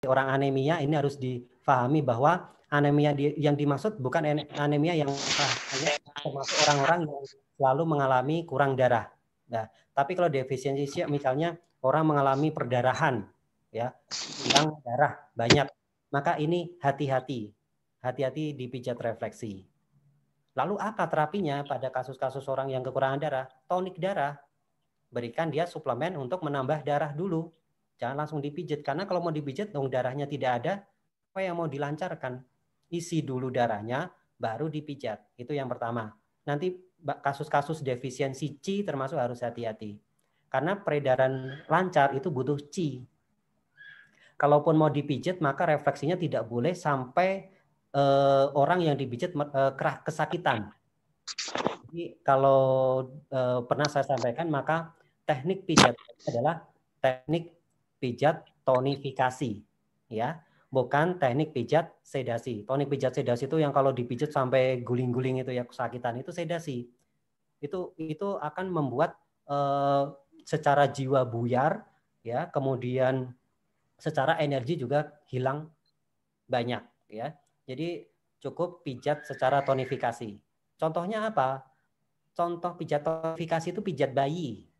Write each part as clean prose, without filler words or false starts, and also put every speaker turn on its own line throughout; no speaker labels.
orang anemia ini harus difahami bahwa anemia yang dimaksud bukan anemia yang hanya termasuk orang-orang yang selalu mengalami kurang darah. Nah, tapi kalau defisiensi C misalnya orang mengalami perdarahan, ya, kurang darah banyak, maka ini hati-hati dipijat refleksi. Lalu apa terapinya pada kasus-kasus orang yang kekurangan darah? Tonik darah. Berikan dia suplemen untuk menambah darah dulu. Jangan langsung dipijat, karena kalau mau dipijat dong darahnya tidak ada, apa yang mau dilancarkan? Isi dulu darahnya, baru dipijat. Itu yang pertama. Nanti kasus-kasus defisiensi C termasuk harus hati-hati. Karena peredaran lancar itu butuh C. Kalaupun mau dipijat, maka refleksinya tidak boleh sampai orang yang dipijat kesakitan. Jadi kalau pernah saya sampaikan, maka teknik pijat adalah teknik pijat tonifikasi, ya, bukan teknik pijat sedasi. Tonik pijat sedasi itu yang kalau dipijat sampai guling-guling itu ya kesakitan, itu sedasi. Itu akan membuat secara jiwa buyar, ya, kemudian secara energi juga hilang banyak, ya. Jadi cukup pijat secara tonifikasi. Contohnya apa? Contoh pijat tonifikasi itu pijat bayi,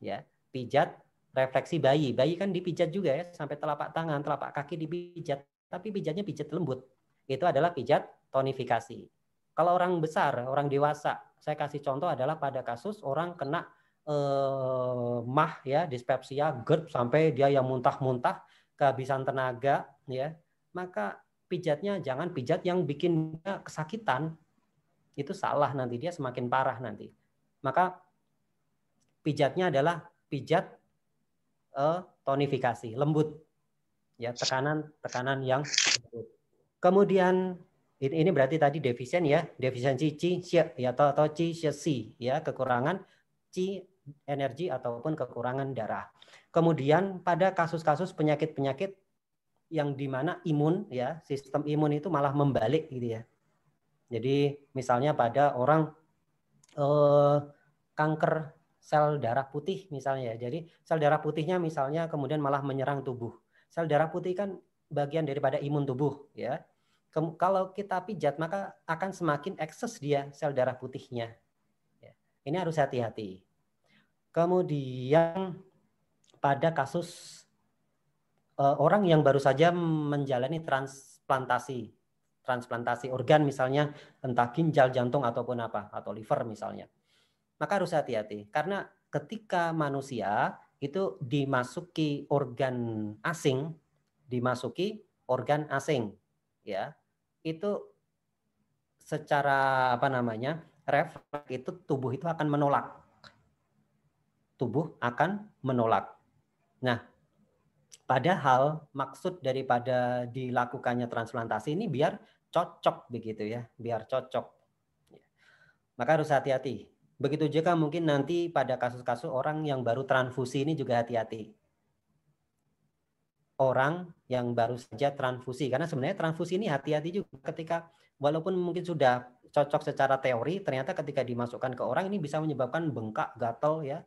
ya, pijat refleksi bayi. Bayi kan dipijat juga ya, sampai telapak tangan, telapak kaki dipijat, tapi pijatnya pijat lembut. Itu adalah pijat tonifikasi. Kalau orang besar, orang dewasa, saya kasih contoh adalah pada kasus orang kena MAH, ya, dispepsia, GERD, sampai dia yang muntah-muntah, kehabisan tenaga, ya, maka pijatnya jangan pijat yang bikin dia kesakitan. Itu salah, nanti dia semakin parah nanti. Maka pijatnya adalah pijat tonifikasi, lembut, ya, tekanan yang lembut. Kemudian ini berarti tadi defisien, ya, defisiensi C, ya, atau C, C, ya, kekurangan C energi ataupun kekurangan darah. Kemudian pada kasus-kasus penyakit-penyakit yang dimana imun, ya, sistem imun itu malah membalik gitu ya. Jadi misalnya pada orang kanker sel darah putih misalnya. Jadi sel darah putihnya misalnya kemudian malah menyerang tubuh. Sel darah putih kan bagian daripada imun tubuh, ya. Kalau kita pijat maka akan semakin ekses dia sel darah putihnya. Ya. Ini harus hati-hati. Kemudian pada kasus orang yang baru saja menjalani transplantasi organ misalnya, entah ginjal, jantung ataupun apa, atau liver misalnya, maka harus hati-hati karena ketika manusia itu dimasuki organ asing, ya, itu secara apa namanya, refleks itu tubuh itu akan menolak. Nah, padahal maksud daripada dilakukannya transplantasi ini biar cocok begitu ya, biar cocok. Maka harus hati-hati. Begitu juga mungkin nanti pada kasus-kasus orang yang baru transfusi ini juga hati-hati. Orang yang baru saja transfusi, karena sebenarnya transfusi ini hati-hati juga ketika walaupun mungkin sudah cocok secara teori, ternyata ketika dimasukkan ke orang ini bisa menyebabkan bengkak, gatal, ya,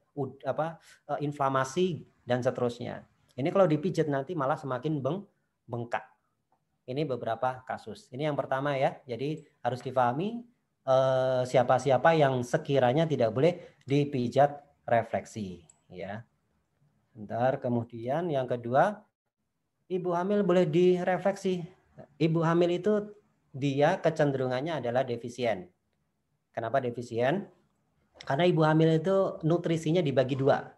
inflamasi dan seterusnya. Ini kalau dipijat nanti malah semakin bengkak. Ini beberapa kasus. Ini yang pertama ya. Jadi harus difahami siapa-siapa yang sekiranya tidak boleh dipijat refleksi, ya. Bentar, kemudian yang kedua, ibu hamil boleh direfleksi. Ibu hamil itu dia kecenderungannya adalah defisien. Kenapa defisien? Karena ibu hamil itu nutrisinya dibagi dua,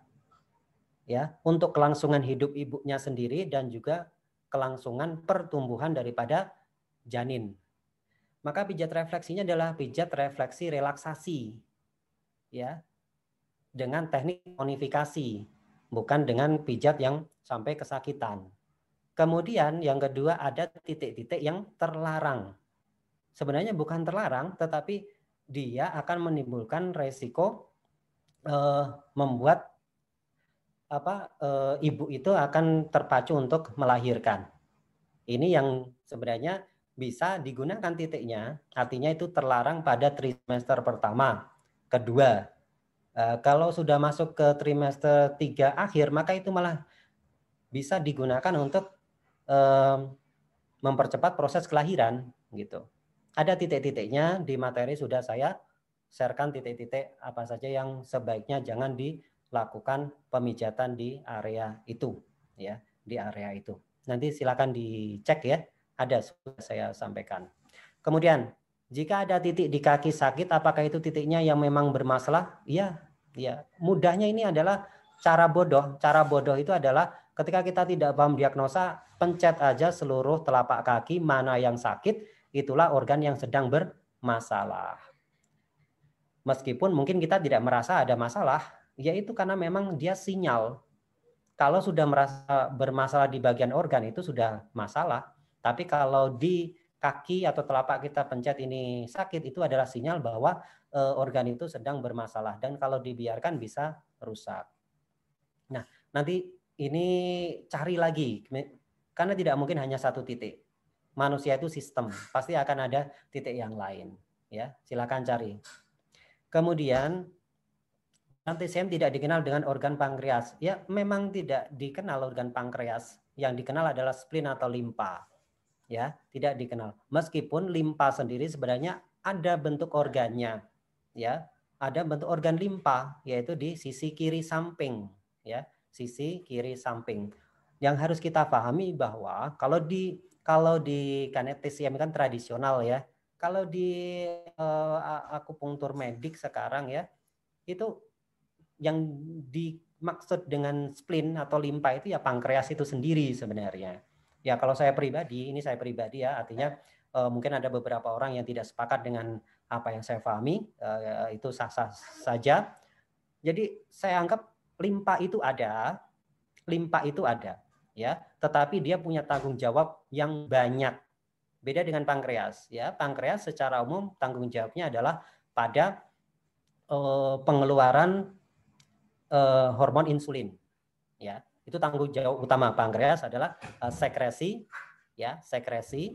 ya, untuk kelangsungan hidup ibunya sendiri dan juga kelangsungan pertumbuhan daripada janin. Maka pijat refleksinya adalah pijat refleksi relaksasi, ya, dengan teknik tonifikasi, bukan dengan pijat yang sampai kesakitan. Kemudian yang kedua ada titik-titik yang terlarang. Sebenarnya bukan terlarang, tetapi dia akan menimbulkan resiko membuat ibu itu akan terpacu untuk melahirkan. Ini yang sebenarnya bisa digunakan titiknya, artinya itu terlarang pada trimester pertama, kedua. Kalau sudah masuk ke trimester 3 akhir, maka itu malah bisa digunakan untuk mempercepat proses kelahiran gitu. Ada titik-titiknya di materi sudah saya sharekan titik-titik apa saja yang sebaiknya jangan dilakukan pemijatan di area itu ya, di area itu. Nanti silakan dicek ya, ada sudah saya sampaikan. Kemudian jika ada titik di kaki sakit, apakah itu titiknya yang memang bermasalah? Iya, ya. Mudahnya ini adalah cara bodoh. Cara bodoh itu adalah ketika kita tidak paham diagnosa, pencet aja seluruh telapak kaki mana yang sakit, itulah organ yang sedang bermasalah. Meskipun mungkin kita tidak merasa ada masalah, yaitu karena memang dia sinyal. Kalau sudah merasa bermasalah di bagian organ itu sudah masalah. Tapi kalau di kaki atau telapak kita pencet ini sakit, itu adalah sinyal bahwa organ itu sedang bermasalah. Dan kalau dibiarkan bisa rusak. Nah, nanti ini cari lagi. Karena tidak mungkin hanya satu titik. Manusia itu sistem. Pasti akan ada titik yang lain. Ya, silakan cari. Kemudian TCM tidak dikenal dengan organ pankreas. Ya, memang tidak dikenal organ pankreas. Yang dikenal adalah spleen atau limpa. Ya, tidak dikenal. Meskipun limpa sendiri sebenarnya ada bentuk organnya. Ya, ada bentuk organ limpa yaitu di sisi kiri samping, ya, sisi kiri samping. Yang harus kita pahami bahwa kalau di TCM kan tradisional ya. Kalau di akupunktur medik sekarang ya, itu yang dimaksud dengan spleen atau limpa itu ya pankreas itu sendiri sebenarnya. Ya kalau saya pribadi, ini saya pribadi ya, artinya mungkin ada beberapa orang yang tidak sepakat dengan apa yang saya pahami, itu sah-sah saja. Jadi saya anggap limpa itu ada, ya, tetapi dia punya tanggung jawab yang banyak. Beda dengan pankreas, ya. Pankreas secara umum tanggung jawabnya adalah pada pengeluaran hormon insulin, ya. Itu tanggung jawab utama pankreas adalah sekresi, ya, sekresi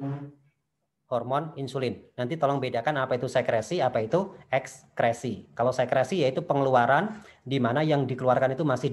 hormon insulin. Nanti tolong bedakan apa itu sekresi, apa itu ekskresi. Kalau sekresi yaitu pengeluaran di mana yang dikeluarkan itu masih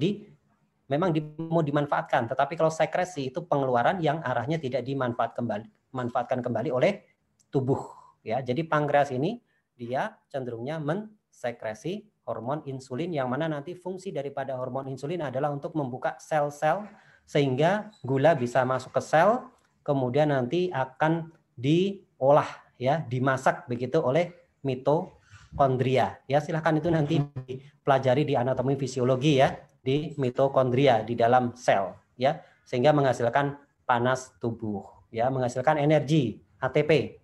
memang mau dimanfaatkan, tetapi kalau sekresi itu pengeluaran yang arahnya tidak dimanfaatkan kembali oleh tubuh, ya. Jadi pankreas ini dia cenderungnya mensekresi hormon insulin yang mana nanti fungsi daripada hormon insulin adalah untuk membuka sel-sel sehingga gula bisa masuk ke sel, kemudian nanti akan diolah, ya, dimasak begitu oleh mitokondria. Ya, silahkan itu nanti dipelajari di anatomi fisiologi ya, di mitokondria di dalam sel, ya, sehingga menghasilkan panas tubuh, ya, menghasilkan energi ATP,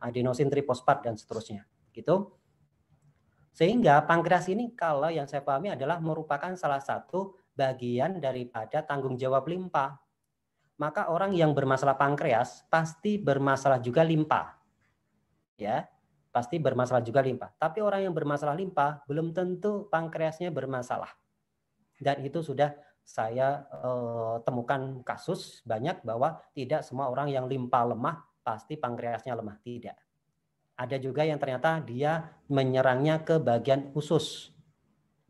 adenosin trifosfat dan seterusnya, gitu. Sehingga pankreas ini kalau yang saya pahami adalah merupakan salah satu bagian daripada tanggung jawab limpa. Maka orang yang bermasalah pankreas pasti bermasalah juga limpa. Ya, pasti bermasalah juga limpa. Tapi orang yang bermasalah limpa belum tentu pankreasnya bermasalah. Dan itu sudah saya temukan kasus banyak bahwa tidak semua orang yang limpa lemah pasti pankreasnya lemah, tidak. Ada juga yang ternyata dia menyerangnya ke bagian usus.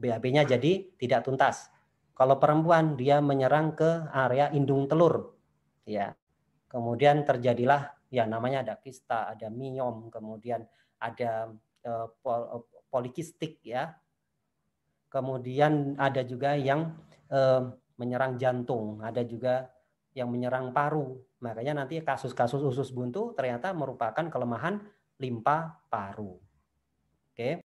BAB-nya jadi tidak tuntas. Kalau perempuan dia menyerang ke area indung telur. Ya. Kemudian terjadilah ya namanya ada kista, ada miom, kemudian ada polikistik ya. Kemudian ada juga yang menyerang jantung, ada juga yang menyerang paru. Makanya nanti kasus-kasus usus buntu ternyata merupakan kelemahan limpa paru. Oke.